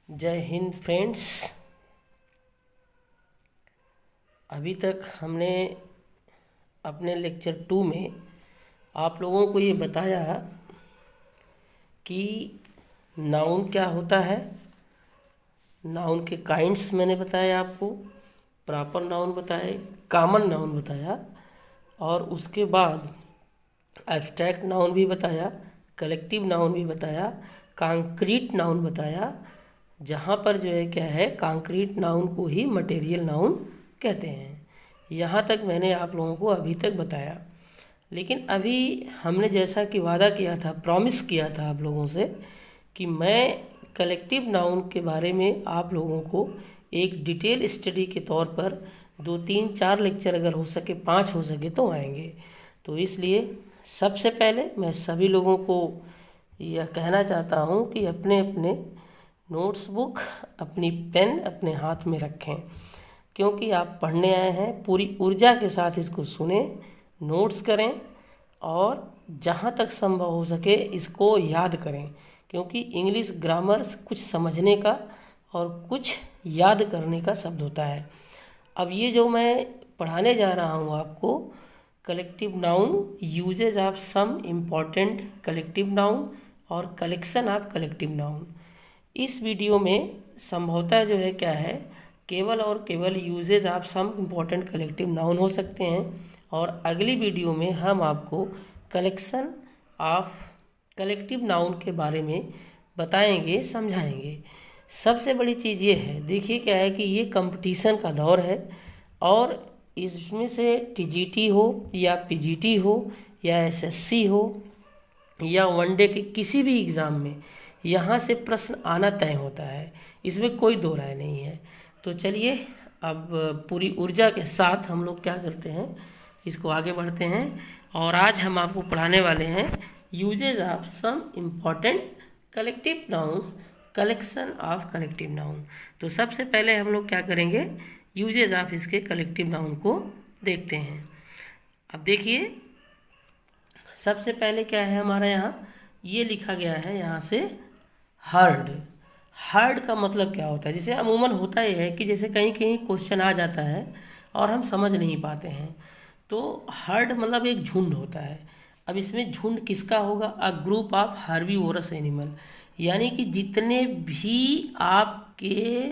जय हिंद फ्रेंड्स। अभी तक हमने अपने लेक्चर 2 में आप लोगों को ये बताया कि नाउन क्या होता है, नाउन के काइंड्स मैंने बताया आपको, प्रॉपर नाउन बताए, कॉमन नाउन बताया और उसके बाद एब्स्ट्रैक्ट नाउन भी बताया, कलेक्टिव नाउन भी बताया, कॉन्क्रीट नाउन बताया। जहाँ पर जो है क्या है, कॉन्क्रीट नाउन को ही मटेरियल नाउन कहते हैं। यहाँ तक मैंने आप लोगों को अभी तक बताया। लेकिन अभी हमने जैसा कि वादा किया था, प्रॉमिस किया था आप लोगों से कि मैं कलेक्टिव नाउन के बारे में आप लोगों को एक डिटेल स्टडी के तौर पर 2, 3, 4 लेक्चर अगर हो सके 5 हो सके तो आएंगे। तो इसलिए सबसे पहले मैं सभी लोगों को यह कहना चाहता हूँ कि अपने अपने नोट्स बुक, अपनी पेन अपने हाथ में रखें, क्योंकि आप पढ़ने आए हैं। पूरी ऊर्जा के साथ इसको सुने, नोट्स करें और जहाँ तक संभव हो सके इसको याद करें, क्योंकि इंग्लिश ग्रामर कुछ समझने का और कुछ याद करने का शब्द होता है। अब ये जो मैं पढ़ाने जा रहा हूँ आपको, collective noun, usages of some important collective noun और कलेक्शन ऑफ कलेक्टिव नाउन, इस वीडियो में संभवतः जो है क्या है, केवल और केवल usages of some important collective noun हो सकते हैं। और अगली वीडियो में हम आपको कलेक्शन ऑफ कलेक्टिव नाउन के बारे में बताएंगे, समझाएंगे। सबसे बड़ी चीज़ ये है, देखिए क्या है कि ये कंपटीशन का दौर है और इसमें से टीजीटी हो या पीजीटी हो या एसएससी हो या वनडे के किसी भी एग्ज़ाम में यहाँ से प्रश्न आना तय होता है, इसमें कोई दो राय नहीं है। तो चलिए अब पूरी ऊर्जा के साथ हम लोग क्या करते हैं, इसको आगे बढ़ते हैं। और आज हम आपको पढ़ाने वाले हैं usages of some important collective nouns, collection of collective noun. तो सबसे पहले हम लोग क्या करेंगे, यूजेज ऑफ इसके कलेक्टिव नाउन को देखते हैं। अब देखिए सबसे पहले क्या है हमारा यहाँ, ये लिखा गया है यहाँ से हर्ड। हर्ड का मतलब क्या होता है, जैसे अमूमन होता ही है कि जैसे कहीं कहीं क्वेश्चन आ जाता है और हम समझ नहीं पाते हैं, तो हर्ड मतलब एक झुंड होता है। अब इसमें झुंड किसका होगा, a group of herbivorous animal, यानी कि जितने भी आपके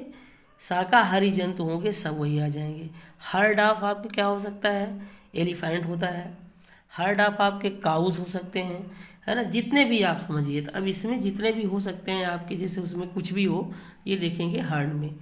शाकाहारी जंतु होंगे सब वही आ जाएंगे। हर्ड ऑफ आपके क्या हो सकता है, एलिफेंट होता है, हर्ड ऑफ आपके काउज हो सकते हैं, है ना, जितने भी आप समझिए। तो अब इसमें जितने भी हो सकते हैं आपके, जैसे उसमें कुछ भी हो, ये देखेंगे हर्ड में।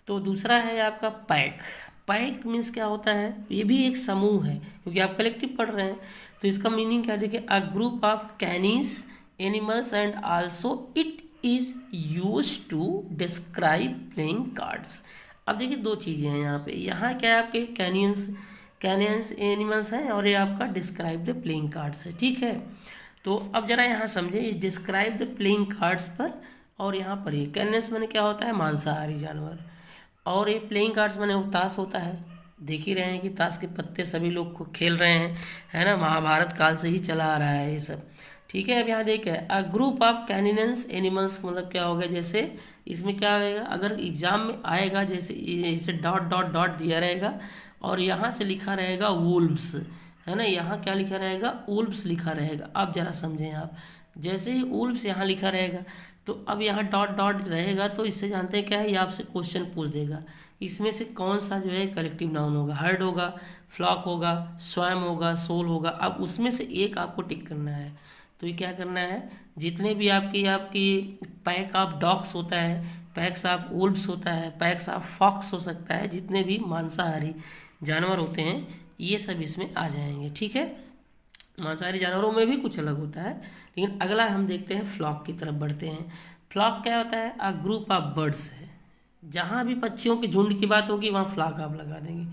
तो दूसरा है आपका पैक। पैक मीन्स क्या होता है, ये भी एक समूह है, क्योंकि आप कलेक्टिव पढ़ रहे हैं। तो इसका मीनिंग क्या देखिए, a group of canine animals and also it is use to describe playing cards. अब देखिए दो चीज़ें हैं यहाँ पे, यहाँ क्या है आपके कैनियंस एनिमल्स हैं और ये आपका डिस्क्राइब द प्लेइंग कार्ड्स है, ठीक है। तो अब जरा यहाँ समझे, इस डिस्क्राइब द प्लेइंग कार्ड्स पर और यहाँ पर ये कैनियंस माने क्या होता है, मांसाहारी जानवर, और ये प्लेइंग कार्ड्स माने ताश होता है। देख ही रहे हैं कि ताश के पत्ते सभी लोग खेल रहे हैं, है ना, महाभारत काल से ही चला आ रहा है ये सब, ठीक है। अब यहाँ देखें, अ ग्रुप ऑफ कैनियंस एनिमल्स मतलब क्या होगा, जैसे इसमें क्या होगा, अगर एग्जाम में आएगा जैसे इसे डॉट डॉट डॉट दिया रहेगा और यहाँ से लिखा रहेगा वुल्व्स, है ना, यहाँ क्या लिखा रहेगा, वुल्व्स लिखा रहेगा। अब जरा समझें आप, जैसे ही वुल्व्स यहाँ लिखा रहेगा तो अब यहाँ डॉट डॉट रहेगा, तो इससे जानते हैं क्या है, ये आपसे क्वेश्चन पूछ देगा, इसमें से कौन सा जो है कलेक्टिव नाउन होगा, हर्ड होगा, फ्लॉक होगा, स्वयं होगा, सोल होगा। अब उसमें से एक आपको टिक करना है। तो ये क्या करना है, जितने भी आपकी पैक ऑफ डॉग्स होता है, पैक्स ऑफ वुल्व्स होता है, पैक्स ऑफ फॉक्स हो सकता है, जितने भी मांसाहारी जानवर होते हैं ये सब इसमें आ जाएंगे, ठीक है। मांसाहारी जानवरों में भी कुछ अलग होता है, लेकिन अगला हम देखते हैं फ्लॉक की तरफ बढ़ते हैं। फ्लॉक क्या होता है, अ ग्रुप ऑफ बर्ड्स है, जहाँ भी पक्षियों के झुंड की बात होगी वहाँ फ्लॉक आप लगा देंगे।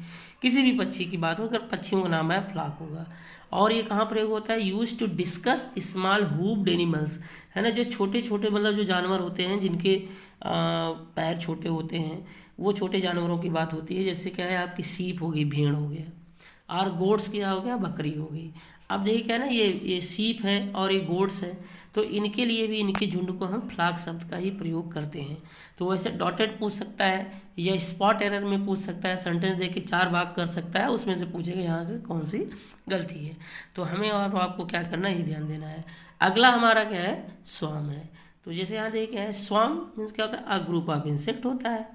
किसी भी पक्षी की बात हो, अगर पक्षियों का नाम है फ्लॉक होगा। और ये कहाँ प्रयोग होता है, use to discuss small hoofed animals, है ना, जो छोटे छोटे मतलब जो जानवर होते हैं जिनके पैर छोटे होते हैं, वो छोटे जानवरों की बात होती है। जैसे क्या है, आपकी सीप हो गई, भेड़ हो गया, और गोट्स क्या हो गया, बकरी हो गई। अब देखिए क्या है ना, ये सीप है और ये गोड्स है, तो इनके लिए भी इनके झुंड को हम फ्लाक शब्द का ही प्रयोग करते हैं। तो वैसे डॉटेड पूछ सकता है या स्पॉट एरर में पूछ सकता है, सेंटेंस दे के 4 भाग कर सकता है, उसमें से पूछेगा यहाँ से कौन सी गलती है। तो हमें और आपको क्या करना है, ये ध्यान देना है। अगला हमारा क्या है, स्वाम है। तो जैसे यहाँ देखिए क्या है, स्वाम मीन्स क्या होता है, अ ग्रुप ऑफ इंसेक्ट होता है।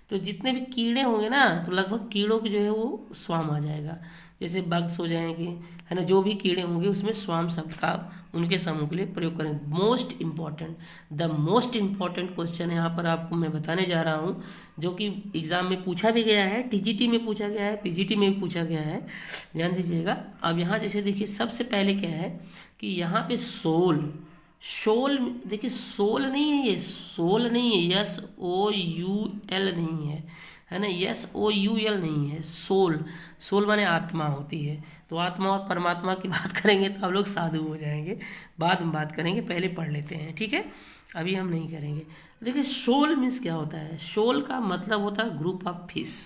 तो जितने भी कीड़े होंगे ना, तो लगभग कीड़ों की जो है वो स्वाम आ जाएगा। जैसे बग्स हो जाएंगे, है ना, जो भी कीड़े होंगे उसमें स्वाम शब्द का आप उनके समूह के लिए प्रयोग करें। Most important, the most important question यहाँ पर आपको मैं बताने जा रहा हूँ, जो कि एग्जाम में पूछा भी गया है, टीजीटी में पूछा गया है, पीजीटी में भी पूछा गया है, ध्यान दीजिएगा। अब यहाँ जैसे देखिए सबसे पहले क्या है कि यहाँ पे सोल, शोल, देखिए सोल नहीं है, ये सोल नहीं है, SOUL नहीं है ना, SOUL नहीं है, सोल। सोल माने आत्मा होती है। तो आत्मा और परमात्मा की बात करेंगे तो आप लोग साधु हो जाएंगे, बाद में बात करेंगे, पहले पढ़ लेते हैं, ठीक है, अभी हम नहीं करेंगे। देखिए शोल मीन्स क्या होता है, शोल का मतलब होता है ग्रुप ऑफ फिश,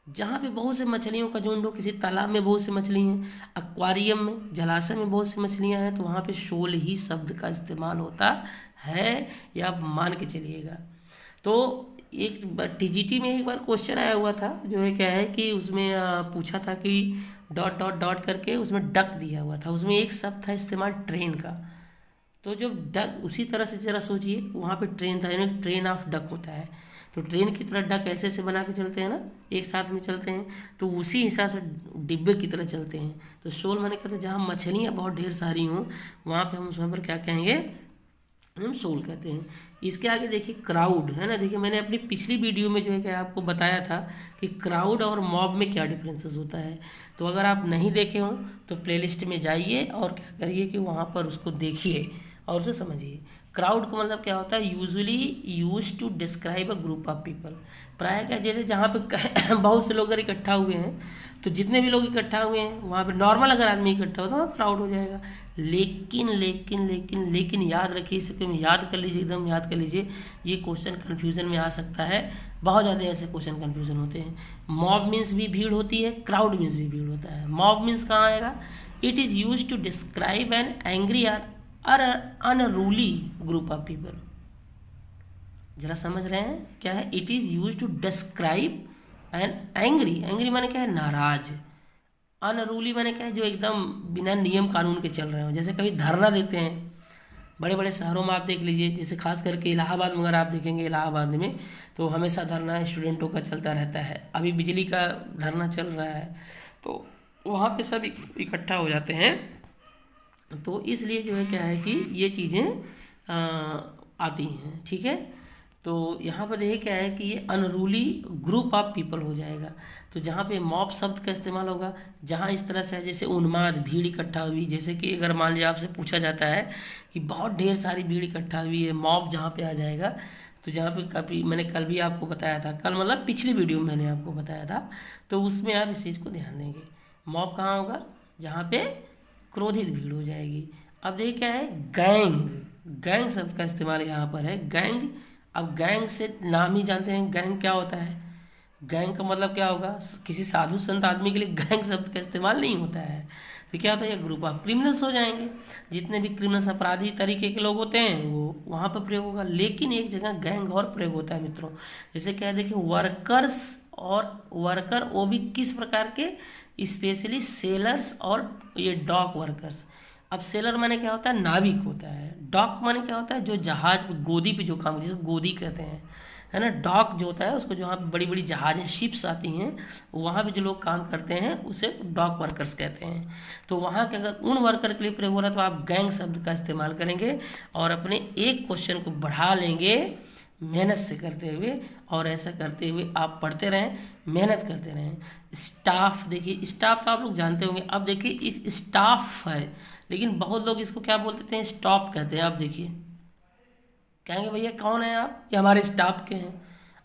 जहाँ पे बहुत से मछलियों का झुंड हो, किसी तालाब में बहुत सी मछली हैं, एक्वारियम में, जलाशय में बहुत सी मछलियाँ हैं, तो वहाँ पे शोल ही शब्द का इस्तेमाल होता है, या आप मान के चलिएगा। तो एक टीजीटी में एक बार क्वेश्चन आया हुआ था, जो है क्या है कि उसमें पूछा था कि डॉट डॉट डॉट करके उसमें डक दिया हुआ था, उसमें एक शब्द था इस्तेमाल ट्रेन का। तो जो डक, उसी तरह से जरा सोचिए, वहाँ पे ट्रेन था, यानी ट्रेन ऑफ डक होता है। तो ट्रेन की तरह डक ऐसे ऐसे बना के चलते हैं ना, एक साथ में चलते हैं, तो उसी हिसाब से डिब्बे की तरह चलते हैं। तो शोल माने कहते हैं जहाँ मछलियाँ बहुत ढेर सारी हों, वहाँ पे हम उसमें पर क्या कहेंगे, हम शोल कहते हैं। इसके आगे देखिए क्राउड, है ना, देखिए मैंने अपनी पिछली वीडियो में जो है क्या आपको बताया था कि क्राउड और मॉब में क्या डिफरेंसेस होता है। तो अगर आप नहीं देखे हो तो प्लेलिस्ट में जाइए और क्या करिए कि वहाँ पर उसको देखिए और उसे समझिए। क्राउड का मतलब क्या होता है, usually use to describe a group of people. प्राय क्या, जैसे जहाँ पे बहुत से लोग अगर इकट्ठा हुए हैं, तो जितने भी लोग इकट्ठा हुए हैं वहाँ पे नॉर्मल अगर आदमी इकट्ठा हो तो वहाँ क्राउड हो जाएगा। लेकिन लेकिन लेकिन लेकिन याद रखिए, इसको याद कर लीजिए, एकदम याद कर लीजिए, ये क्वेश्चन कन्फ्यूजन में आ सकता है, बहुत ज़्यादा ऐसे क्वेश्चन कन्फ्यूजन होते हैं। मॉब मीन्स भी भीड़ होती है, क्राउड मीन्स भी भीड़ होता है। मॉब मीन्स कहाँ आएगा, it is use to describe an angry और अनरूली ग्रुप ऑफ पीपल। जरा समझ रहे हैं क्या है, it is use to describe an angry, angry माने क्या है, नाराज। अनरूली माने क्या है, जो एकदम बिना नियम कानून के चल रहे हो। जैसे कभी धरना देते हैं, बड़े बड़े शहरों में आप देख लीजिए, जैसे खास करके इलाहाबाद में अगर आप देखेंगे, इलाहाबाद में तो हमेशा धरना स्टूडेंटों का चलता रहता है। अभी बिजली का धरना चल रहा है, तो वहाँ पे सब इकट्ठा हो जाते हैं। तो इसलिए जो है क्या है कि ये चीज़ें आती हैं, ठीक है। तो यहाँ पर देखिए क्या है कि ये अनरूली ग्रुप ऑफ पीपल हो जाएगा। तो जहाँ पे मॉब शब्द का इस्तेमाल होगा, जहाँ इस तरह से है जैसे उन्माद, भीड़ इकट्ठा हुई, जैसे कि अगर मान लीजिए आपसे पूछा जाता है कि बहुत ढेर सारी भीड़ इकट्ठा हुई है, मॉब जहाँ पे आ जाएगा। तो जहाँ पे कभी मैंने कल भी आपको बताया था, कल मतलब पिछली वीडियो में मैंने आपको बताया था, तो उसमें आप इस चीज़ को ध्यान देंगे। मॉब कहाँ होगा, जहाँ पे क्रोधित भीड़ हो जाएगी। अब देखिए क्या है, गैंग, गैंग शब्द का इस्तेमाल यहाँ पर है, गैंग। अब गैंग से नाम ही जानते हैं, गैंग क्या होता है। गैंग का मतलब क्या होगा, किसी साधु संत आदमी के लिए गैंग शब्द का इस्तेमाल नहीं होता है। तो क्या होता है, ग्रुप ऑफ क्रिमिनल्स हो जाएंगे, जितने भी क्रिमिनल्स अपराधी तरीके के लोग होते हैं वो वहाँ पर प्रयोग होगा। लेकिन एक जगह गैंग और प्रयोग होता है मित्रों, जैसे क्या है देखिए, वर्कर्स और वर्कर, वो भी किस प्रकार के, स्पेशली सेलर्स और ये डॉक वर्कर्स। अब सेलर माने क्या होता है, नाविक होता है। डॉक माने क्या होता है, जो जहाज पे, गोदी पे जो काम, जिसको गोदी कहते हैं, है ना। डॉक जो होता है उसको, जहाँ पे बड़ी बड़ी जहाजें, शिप्स आती हैं, वहाँ पे जो लोग काम करते हैं उसे डॉक वर्कर्स कहते हैं। तो वहाँ के अगर उन वर्कर के लिए प्रयोग हो रहा है तो आप गैंग शब्द का इस्तेमाल करेंगे और अपने एक क्वेश्चन को बढ़ा लेंगे मेहनत से करते हुए। और ऐसा करते हुए आप पढ़ते रहें, मेहनत करते रहें। स्टाफ, देखिए स्टाफ तो आप लोग जानते होंगे। अब देखिए इस स्टाफ है, लेकिन बहुत लोग इसको क्या बोलते हैं, स्टॉप कहते हैं। आप देखिए, कहेंगे भैया कौन है आप, ये हमारे स्टाफ के हैं।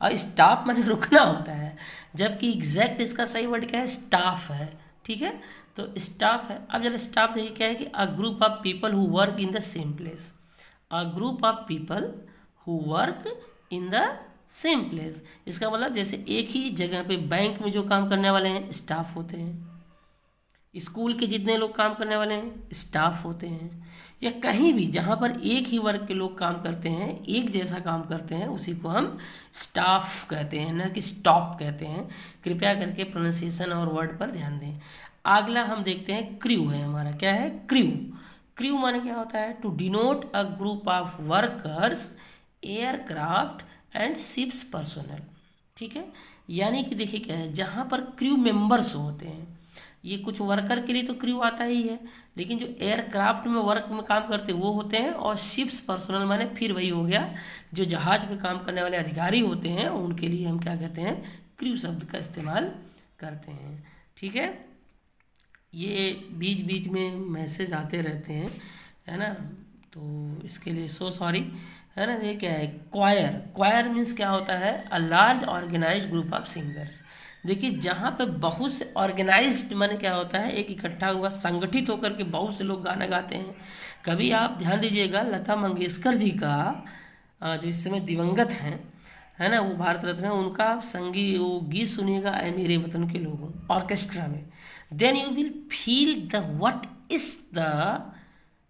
और स्टाफ माने रुकना होता है, जबकि एग्जैक्ट इसका सही वर्ड क्या है, स्टाफ है, ठीक है। तो स्टाफ है। अब जरा स्टाफ देखिए क्या है कि अ group of people who work in the same place. A group of people who work in the same place, इसका मतलब जैसे एक ही जगह पे बैंक में जो काम करने वाले हैं स्टाफ होते हैं, स्कूल के जितने लोग काम करने वाले हैं स्टाफ होते हैं, या कहीं भी जहाँ पर एक ही वर्ग के लोग काम करते हैं, एक जैसा काम करते हैं, उसी को हम स्टाफ कहते हैं, न कि स्टॉप कहते हैं। कृपया करके प्रोनाउंसिएशन और वर्ड पर ध्यान दें। अगला हम देखते हैं क्रू है हमारा। क्या है? क्रू। क्रू माने क्या होता है? To denote a group of workers, aircraft and ships personnel. ठीक है, यानी कि देखिए क्या है, जहाँ पर क्रू मेंबर्स होते हैं, ये कुछ वर्कर के लिए तो क्रू आता ही है, लेकिन जो एयरक्राफ्ट में वर्क में काम करते हैं वो होते हैं, और शिप्स पर्सनल माने फिर वही हो गया, जो जहाज में काम करने वाले अधिकारी होते हैं उनके लिए हम क्या कहते हैं? क्रू शब्द का इस्तेमाल करते हैं। ठीक है, ये बीच बीच में मैसेज आते रहते हैं, है ना, तो इसके लिए सो सॉरी, है ना। ये क्या है? क्वायर। क्वायर मीन्स क्या होता है? A large organised group of singers. देखिए, जहाँ पे बहुत से ऑर्गेनाइज्ड माने क्या होता है? एक इकट्ठा हुआ, संगठित होकर के बहुत से लोग गाना गाते हैं। कभी आप ध्यान दीजिएगा, लता मंगेशकर जी का जो इस समय दिवंगत हैं, है ना, वो भारत रत्न है, उनका आप वो गीत सुनिएगा, ऐ मेरे वतन के लोगों, ऑर्केस्ट्रा में, then you will feel the what is the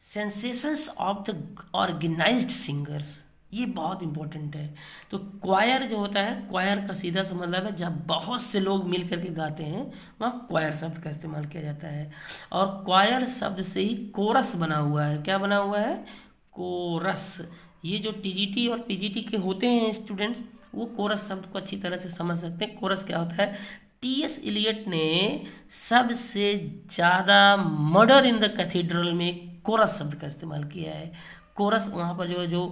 sensations of the organised singers. ये बहुत इंपॉर्टेंट है। तो क्वायर जो होता है, क्वायर का सीधा सा मतलब है जब बहुत से लोग मिल करके गाते हैं, वहाँ क्वायर शब्द का इस्तेमाल किया जाता है। और क्वायर शब्द से ही कोरस बना हुआ है। क्या बना हुआ है? कोरस। ये जो टीजीटी और पीजीटी के होते हैं स्टूडेंट्स, वो कोरस शब्द को अच्छी तरह से समझ सकते हैं। कोरस क्या होता है? टी.एस. इलियट ने सबसे ज़्यादा मर्डर इन द कैथीड्रल में कोरस शब्द का इस्तेमाल किया है। कोरस, वहाँ पर जो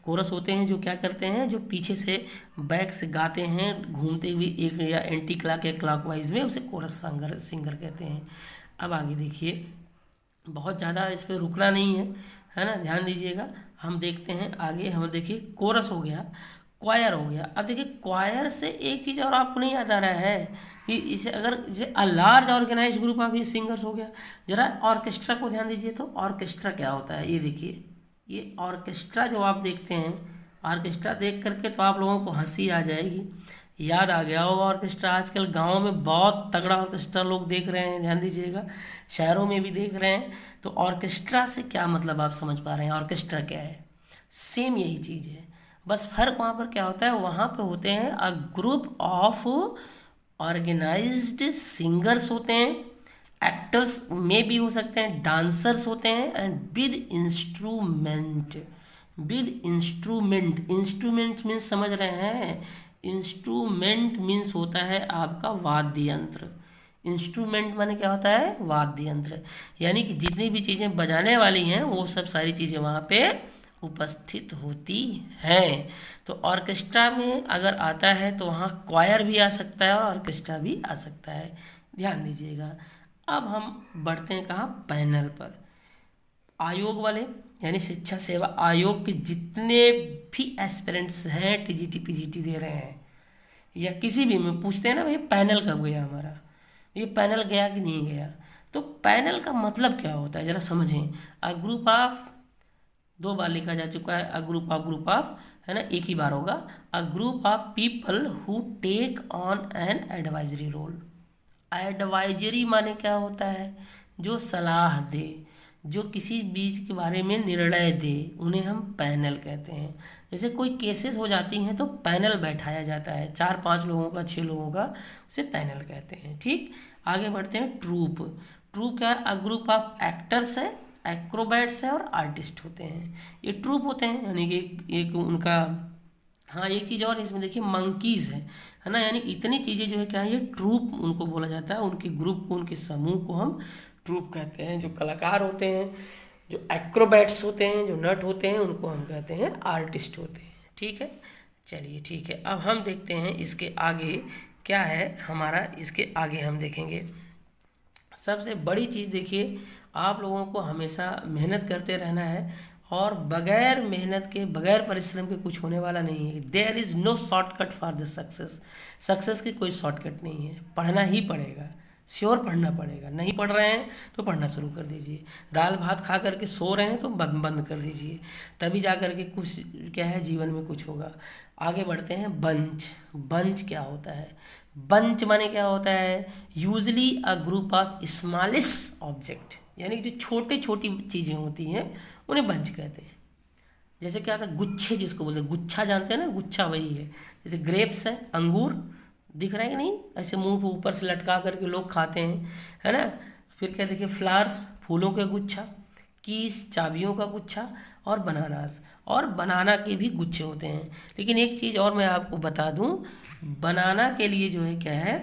कोरस होते हैं, जो क्या करते हैं, जो पीछे से बैक से गाते हैं घूमते हुए, एक या एंटी क्लॉक या क्लॉकवाइज में, उसे कोरस सिंगर कहते हैं। अब आगे देखिए, बहुत ज़्यादा इस पर रुकना नहीं है ना, ध्यान दीजिएगा। हम देखते हैं आगे। हम देखिए, कोरस हो गया, क्वायर हो गया। अब देखिए, क्वायर से एक चीज़ और आपको नहीं याद आ रहा है कि इसे अगर जैसे a large organised group of singers हो गया। जरा ऑर्केस्ट्रा को ध्यान दीजिए, तो ऑर्केस्ट्रा क्या होता है? ये देखिए, ये ऑर्केस्ट्रा जो आप देखते हैं, ऑर्केस्ट्रा देख करके तो आप लोगों को हंसी आ जाएगी, याद आ गया होगा ऑर्केस्ट्रा। आजकल गाँव में बहुत तगड़ा ऑर्केस्ट्रा लोग देख रहे हैं, ध्यान दीजिएगा, शहरों में भी देख रहे हैं। तो ऑर्केस्ट्रा से क्या मतलब आप समझ पा रहे हैं? ऑर्केस्ट्रा क्या है? सेम यही चीज़ है, बस फर्क वहाँ पर क्या होता है, वहाँ पे होते हैं a group of organised singers होते हैं, एक्टर्स में भी हो सकते हैं, डांसर्स होते हैं, and with instrument. With instrument, instrument means समझ रहे हैं? इंस्ट्रूमेंट मीन्स होता है आपका वाद्य यंत्र। इंस्ट्रूमेंट माने क्या होता है? वाद्य यंत्र। यानी कि जितनी भी चीज़ें बजाने वाली हैं वो सब सारी चीज़ें वहाँ पे उपस्थित होती हैं। तो ऑर्केस्ट्रा में अगर आता है तो वहाँ क्वायर भी आ सकता है और ऑर्केस्ट्रा भी आ सकता है, ध्यान दीजिएगा। अब हम बढ़ते हैं कहाँ? पैनल पर। आयोग वाले यानी शिक्षा सेवा आयोग के जितने भी एस्पिरेंट्स हैं, टीजीटी पीजीटी दे रहे हैं, या किसी भी में पूछते हैं ना, भाई पैनल कब गया हमारा, ये पैनल गया कि नहीं गया। तो पैनल का मतलब क्या होता है, जरा समझें। अ ग्रुप ऑफ, दो बार लिखा जा चुका है, अ ग्रुप ऑफ, है ना, एक ही बार होगा। A group of people who take on an advisory role. Advisory माने क्या होता है? जो सलाह दे, जो किसी बीज के बारे में निर्णय दे, उन्हें हम पैनल कहते हैं। जैसे कोई केसेस हो जाती हैं तो पैनल बैठाया जाता है, 4-5 लोगों का, 6 लोगों का, उसे पैनल कहते हैं। ठीक, आगे बढ़ते हैं। ट्रूप। ट्रूप क्या है? अ ग्रुप ऑफ एक्टर्स है, एक्रोबैट्स है और आर्टिस्ट होते हैं, ये ट्रूप होते हैं। यानी कि एक उनका, हाँ एक चीज़ और इसमें देखिए, मंकीज़ है ना, यानी इतनी चीज़ें जो है क्या है, ये ट्रूप उनको बोला जाता है। उनके ग्रुप को, उनके समूह को हम ट्रूप कहते हैं। जो कलाकार होते हैं, जो एक्रोबैट्स होते हैं, जो नट होते हैं, उनको हम कहते हैं आर्टिस्ट होते हैं। ठीक है, चलिए ठीक है। अब हम देखते हैं इसके आगे क्या है हमारा। इसके आगे हम देखेंगे सबसे बड़ी चीज़। देखिए, आप लोगों को हमेशा मेहनत करते रहना है, और बगैर मेहनत के, बगैर परिश्रम के कुछ होने वाला नहीं है। There is no shortcut for the success. Success की कोई शॉर्टकट नहीं है, पढ़ना ही पड़ेगा, श्योर पढ़ना पड़ेगा। नहीं पढ़ रहे हैं तो पढ़ना शुरू कर दीजिए। दाल भात खा करके सो रहे हैं तो बंद कर दीजिए, तभी जा करके कुछ क्या है जीवन में कुछ होगा। आगे बढ़ते हैं। बंच। बंच क्या होता है? बंच माने क्या होता है? Usually a group of smallest object, यानी कि जो छोटे छोटी चीज़ें होती हैं उन्हें बंच कहते हैं। जैसे क्या होता है? गुच्छे जिसको बोलते हैं, गुच्छा जानते हैं ना, गुच्छा वही है। जैसे ग्रेप्स है, अंगूर, दिख रहा है कि नहीं? ऐसे मुंह पे ऊपर से लटका करके लोग खाते हैं, है ना। फिर क्या देखिए, फ्लावर्स, फूलों का गुच्छा, कीस, चाबियों का गुच्छा, और बनानास, और बनाना के भी गुच्छे होते हैं। लेकिन एक चीज़ और मैं आपको बता दूं, बनाना के लिए जो है क्या है,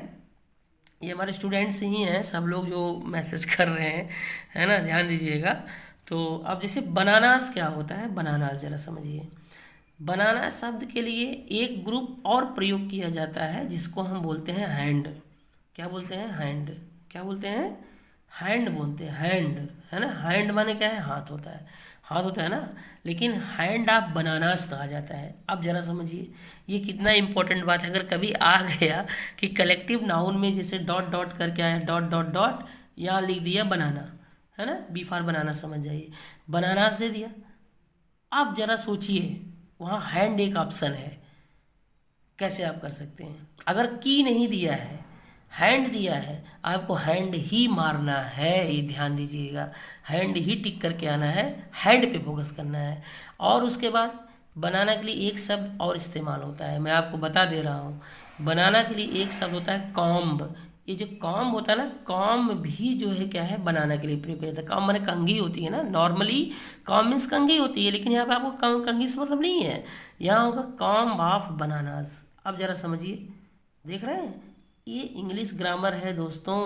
ये हमारे स्टूडेंट्स ही हैं सब लोग जो मैसेज कर रहे हैं, है ना, ध्यान दीजिएगा। तो अब जैसे बनानास क्या होता है, बनानास जरा समझिए। बनाना शब्द के लिए एक ग्रुप और प्रयोग किया जाता है जिसको हम बोलते हैं हैंड। क्या बोलते हैं? हैंड। क्या बोलते हैं? हैंड बोलते हैं, हैंड, है ना। हैंड माने क्या है? हाथ होता है, हाथ होता है ना। लेकिन हैंड ऑफ बनानास कहा जाता है। अब जरा समझिए ये कितना इंपॉर्टेंट बात है। अगर कभी आ गया कि कलेक्टिव नाउन में जैसे डॉट डॉट करके आया, डॉट डॉट डॉट, यहाँ लिख दिया बनाना, है ना, बी फॉर बनाना, समझ जाइए, बनानास दे दिया। अब जरा सोचिए, वहाँ हैंड एक ऑप्शन है, कैसे आप कर सकते हैं? अगर की नहीं दिया है, हैंड दिया है, आपको हैंड ही मारना है, ये ध्यान दीजिएगा। हैंड ही टिक करके आना है, हैंड पे फोकस करना है। और उसके बाद बनाना के लिए एक शब्द और इस्तेमाल होता है, मैं आपको बता दे रहा हूँ। बनाना के लिए एक शब्द होता है कॉम्ब। ये जो कॉम्ब होता है ना, कॉम्ब भी जो है क्या है, बनाना के लिए प्रयोग किया जाता है। कॉम्ब माने कंघी होती है ना, नॉर्मली कॉम्ब मीन्स कंघी होती है, लेकिन यहाँ पे आपको कंघी से मतलब नहीं है, यहाँ होगा कॉम्ब ऑफ बनानास। अब जरा समझिए, देख रहे हैं, ये इंग्लिश ग्रामर है दोस्तों,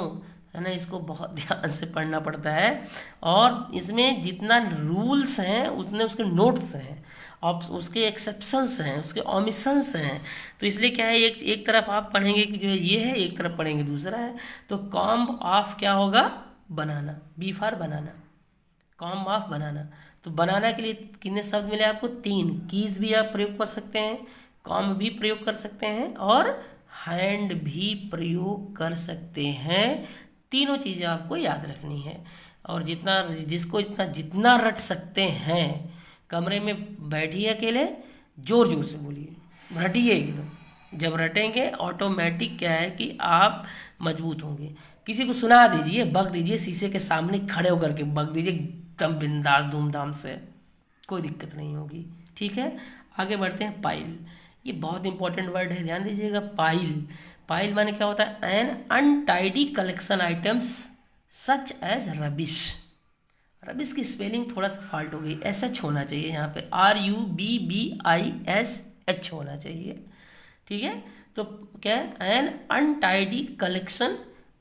है ना, इसको बहुत ध्यान से पढ़ना पड़ता है। और इसमें जितना रूल्स हैं उतने उसके नोट्स हैं, और उसके एक्सेप्शंस हैं, उसके ओमिशंस हैं। तो इसलिए क्या है, एक तरफ आप पढ़ेंगे कि जो है ये है, एक तरफ पढ़ेंगे दूसरा है। तो कॉम्ब ऑफ क्या होगा? Banana, B for banana, comb of banana. तो बनाना के लिए कितने शब्द मिले आपको? 3। कीज भी आप प्रयोग कर सकते हैं, कॉम्ब भी प्रयोग कर सकते हैं, और हैंड भी प्रयोग कर सकते हैं। तीनों चीज़ें आपको याद रखनी है। और जितना जिसको जितना रट सकते हैं, कमरे में बैठिए अकेले, जोर जोर से बोलिए, रटिए एकदम। जब रटेंगे ऑटोमेटिक क्या है कि आप मजबूत होंगे। किसी को सुना दीजिए, बक दीजिए, शीशे के सामने खड़े होकर के बक दीजिए एकदम बिंदास धूमधाम से, कोई दिक्कत नहीं होगी। ठीक है, आगे बढ़ते हैं। पाइल, ये बहुत इंपॉर्टेंट वर्ड है, ध्यान दीजिएगा। पाइल, पाइल माने क्या होता है? An untidy collection items such as rubbish. Rubbish की स्पेलिंग थोड़ा सा फॉल्ट हो गई, SH होना चाहिए यहाँ पे, RUBBISH होना चाहिए। ठीक है, तो क्या है? An untidy collection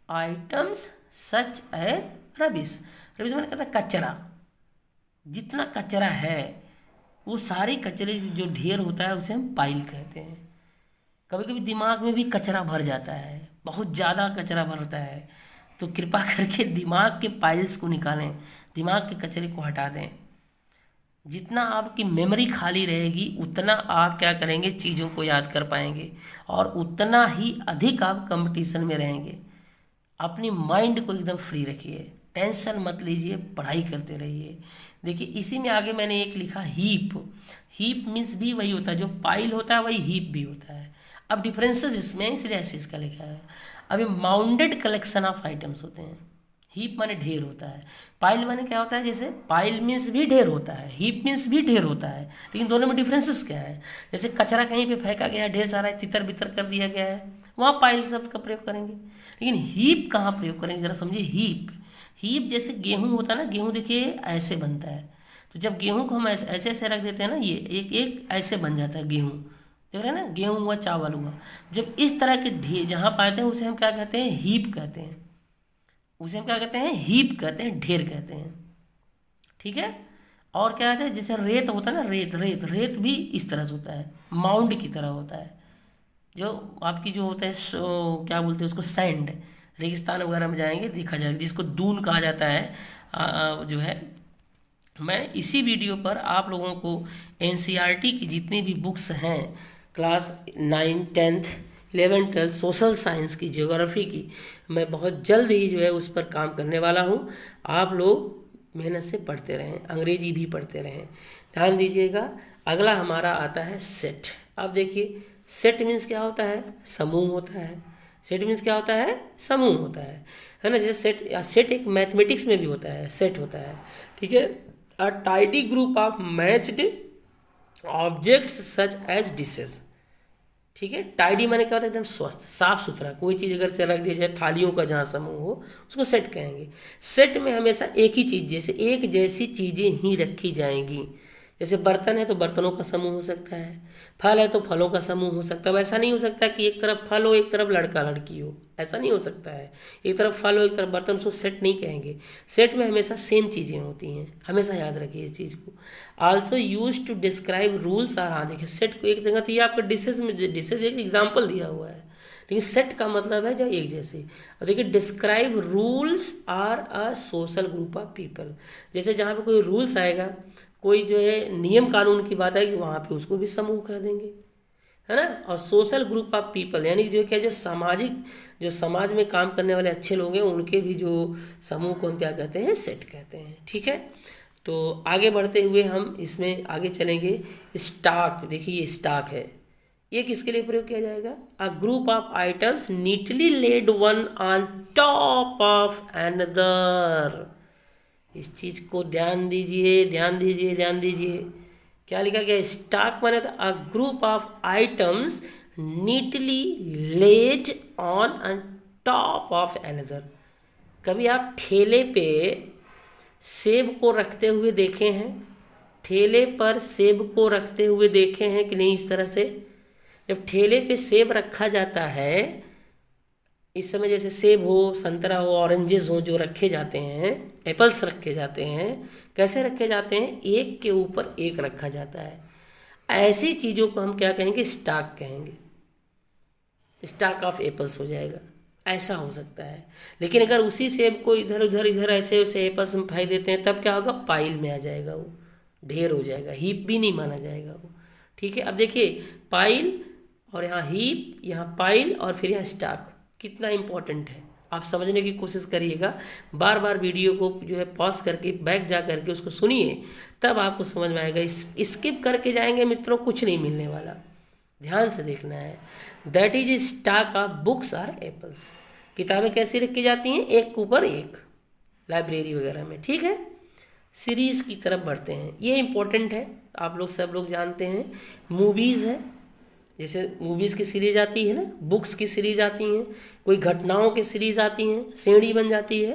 items such as rubbish. Rubbish माने कहता है कचरा, जितना कचरा है वो सारे कचरे जो ढेर होता है उसे हम पाइल कहते हैं। कभी कभी दिमाग में भी कचरा भर जाता है, बहुत ज़्यादा कचरा भरता है, तो कृपा करके दिमाग के पाइल्स को निकालें, दिमाग के कचरे को हटा दें। जितना आपकी मेमोरी खाली रहेगी उतना आप क्या करेंगे, चीज़ों को याद कर पाएंगे, और उतना ही अधिक आप कंपटीशन में रहेंगे। अपनी माइंड को एकदम फ्री रखिए, टेंशन मत लीजिए, पढ़ाई करते रहिए। देखिए इसी में आगे मैंने एक लिखा हीप। हीप मीन्स भी वही होता है, जो पाइल होता है वही हीप भी होता है। अब डिफरेंसेस इसमें, इसलिए ऐसे इसका लिखा है। अभी माउंटेड कलेक्शन ऑफ आइटम्स होते हैं। हीप माने ढेर होता है, पाइल माने क्या होता है? जैसे पाइल मीन्स भी ढेर होता है, हीप मीन्स भी ढेर होता है, लेकिन दोनों में डिफरेंसेस क्या है? जैसे कचरा कहीं पे फेंका गया, ढेर सारा तितर बितर कर दिया गया है, वहाँ पाइल शब्द का प्रयोग करेंगे। लेकिन हीप कहाँ प्रयोग करेंगे, जरा समझिए। हीप, हीप जैसे गेहूं होता है ना, गेहूं देखिए ऐसे बनता है, तो जब गेहूं को हम ऐसे ऐसे रख देते हैं ना, ये एक एक ऐसे बन जाता है गेहूं, देख रहे हैं ना, गेहूं हुआ, चावल हुआ। जब इस तरह के ढेर जहाँ पाते हैं उसे हम क्या कहते हैं? हीप कहते हैं। उसे हम क्या कहते हैं? हीप कहते हैं, ढेर कहते हैं। ठीक है, और क्या कहते हैं? जैसे रेत होता है ना, रेत रेत रेत भी इस तरह से होता है, माउंड की तरह होता है। जो आपकी जो होता है क्या बोलते हैं उसको, सैंड, रेगिस्तान वगैरह में जाएंगे देखा जाएगा, जिसको दून कहा जाता है। जो है, मैं इसी वीडियो पर आप लोगों को NCERT की जितनी भी बुक्स हैं, class 9, 10th, 11th, 12th social science की, ज्योग्राफी की, मैं बहुत जल्द ही जो है उस पर काम करने वाला हूँ। आप लोग मेहनत से पढ़ते रहें, अंग्रेजी भी पढ़ते रहें, ध्यान दीजिएगा। अगला हमारा आता है सेट। अब देखिए, सेट मीन्स क्या होता है? समूह होता है। सेट मीन्स क्या होता है? समूह होता है ना। जैसे सेट एक मैथमेटिक्स में भी होता है, सेट होता है, ठीक है। A tidy group of matched objects such as dishes, ठीक है। टाइडी माने क्या होता है? एकदम स्वस्थ, साफ सुथरा। कोई चीज़ अगर से रख दिया जाए, थालियों का जहाँ समूह हो, उसको सेट कहेंगे। सेट में हमेशा एक ही चीज़, जैसे एक जैसी चीज़ें ही रखी जाएंगी। जैसे बर्तन है तो बर्तनों का समूह हो सकता है, फल है तो फलों का समूह हो सकता है। वैसा नहीं हो सकता कि एक तरफ फल हो एक तरफ लड़का लड़की हो, ऐसा नहीं हो सकता है। एक तरफ फल हो एक तरफ बर्तन, उसको सेट नहीं कहेंगे। सेट में हमेशा सेम चीज़ें होती हैं, हमेशा याद रखिए इस चीज़ को। Also use to describe rules are, हाँ देखिए सेट को एक जगह तो ये आपका डिशेज में, डिशेज एक एग्जाम्पल दिया हुआ है, लेकिन सेट का मतलब है जो एक जैसे। और देखिए describe rules are a social group of people, जैसे जहाँ पे कोई रूल्स आएगा, कोई जो है नियम कानून की बात आएगी, वहाँ पे उसको भी समूह कह देंगे, है ना। और सोशल ग्रुप ऑफ पीपल यानी जो क्या, जो सामाजिक, जो समाज में काम करने वाले अच्छे लोग हैं, उनके भी जो समूह को हम क्या कहते हैं? सेट कहते हैं, ठीक है। तो आगे बढ़ते हुए हम इसमें आगे चलेंगे। स्टॉक, देखिए ये स्टॉक है, ये किसके लिए प्रयोग किया जाएगा? A group of items neatly laid one on top of another. इस चीज को ध्यान दीजिए, ध्यान दीजिए, ध्यान दीजिए। क्या लिखा गया? स्टॉक माने तो अ group of items neatly laid on top of another. कभी आप ठेले पे सेब को रखते हुए देखे हैं? ठेले पर सेब को रखते हुए देखे हैं कि नहीं? इस तरह से जब ठेले पे सेब रखा जाता है, इस समय जैसे सेब हो, संतरा हो, ऑरेंजेस हो, जो रखे जाते हैं, एप्पल्स रखे जाते हैं, कैसे रखे जाते हैं? एक के ऊपर एक रखा जाता है। ऐसी चीज़ों को हम क्या कहेंगे? स्टॉक कहेंगे। स्टॉक ऑफ एप्पल्स हो जाएगा, ऐसा हो सकता है। लेकिन अगर उसी सेब को इधर उधर इधर ऐसे वैसे एप्पल्स हम फेंक देते हैं, तब क्या होगा? पाइल में आ जाएगा, वो ढेर हो जाएगा, हीप भी नहीं माना जाएगा वो, ठीक है। अब देखिए पाइल और यहाँ हीप, यहाँ पाइल और फिर यहाँ स्टॉक, कितना इंपॉर्टेंट है आप समझने की कोशिश करिएगा। बार बार वीडियो को जो है पॉज करके बैक जा करके उसको सुनिए, तब आपको समझ में आएगा। स्किप करके जाएंगे मित्रों, कुछ नहीं मिलने वाला, ध्यान से देखना है। That is stock of books or apples. किताबें कैसी रखी जाती हैं? एक के ऊपर एक, लाइब्रेरी वगैरह में, ठीक है। सीरीज की तरफ बढ़ते हैं, ये इंपॉर्टेंट है, आप लोग सब लोग जानते हैं। मूवीज़ है, जैसे मूवीज़ की सीरीज आती है ना, बुक्स की सीरीज आती हैं, कोई घटनाओं की सीरीज आती हैं, श्रेणी बन जाती है।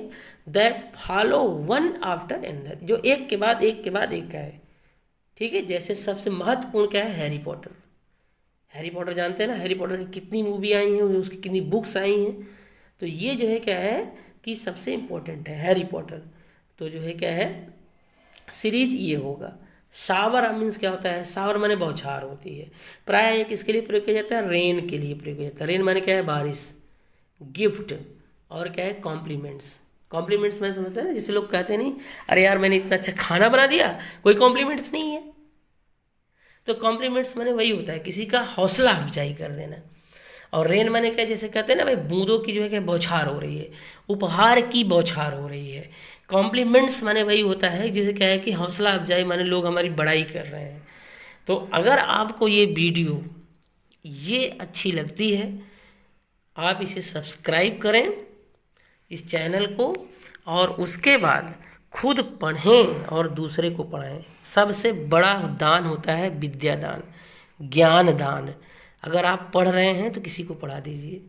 That follow one after another, जो एक के बाद एक के बाद एक का है, ठीक है। जैसे सबसे महत्वपूर्ण क्या है? Harry Potter. हैरी पॉटर जानते हैं ना, हैरी पॉटर की कितनी मूवी आई हैं, उसकी कितनी बुक्स आई हैं। तो ये जो है क्या है कि सबसे इम्पोर्टेंट है हैरी पॉटर। तो जो है क्या है सीरीज ये होगा। शावर मीन्स क्या होता है? शावर माने बौछार होती है। प्राय एक इसके लिए प्रयोग किया जाता है, रेन के लिए प्रयोग किया जाता है। रेन माने क्या है? बारिश। गिफ्ट और क्या है? कॉम्प्लीमेंट्स। कॉम्प्लीमेंट्स मैंने समझता है ना, जैसे लोग कहते नहीं, अरे यार मैंने इतना अच्छा खाना बना दिया, कोई कॉम्प्लीमेंट्स नहीं है। तो कॉम्प्लीमेंट्स माने वही होता है, किसी का हौसला अफजाई कर देना। और रेन माने क्या? जैसे कहते हैं ना भाई, बूंदों की जो है क्या बौछार हो रही है, उपहार की बौछार हो रही है। कॉम्प्लीमेंट्स माने वही होता है जैसे क्या है कि हौसला अफजाई, माने लोग हमारी बड़ाई कर रहे हैं। तो अगर आपको ये वीडियो ये अच्छी लगती है, आप इसे सब्सक्राइब करें इस चैनल को, और उसके बाद खुद पढ़ें और दूसरे को पढ़ाएं। सबसे बड़ा दान होता है विद्या दान, ज्ञान दान। अगर आप पढ़ रहे हैं तो किसी को पढ़ा दीजिए,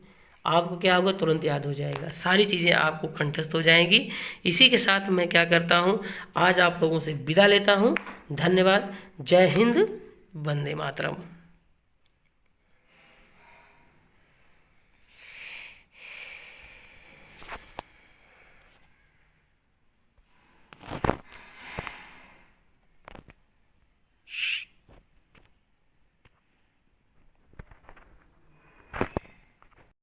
आपको क्या होगा? तुरंत याद हो जाएगा, सारी चीज़ें आपको कंठस्थ हो जाएंगी। इसी के साथ मैं क्या करता हूँ, आज आप लोगों से विदा लेता हूँ। धन्यवाद। जय हिंद, वंदे मातरम।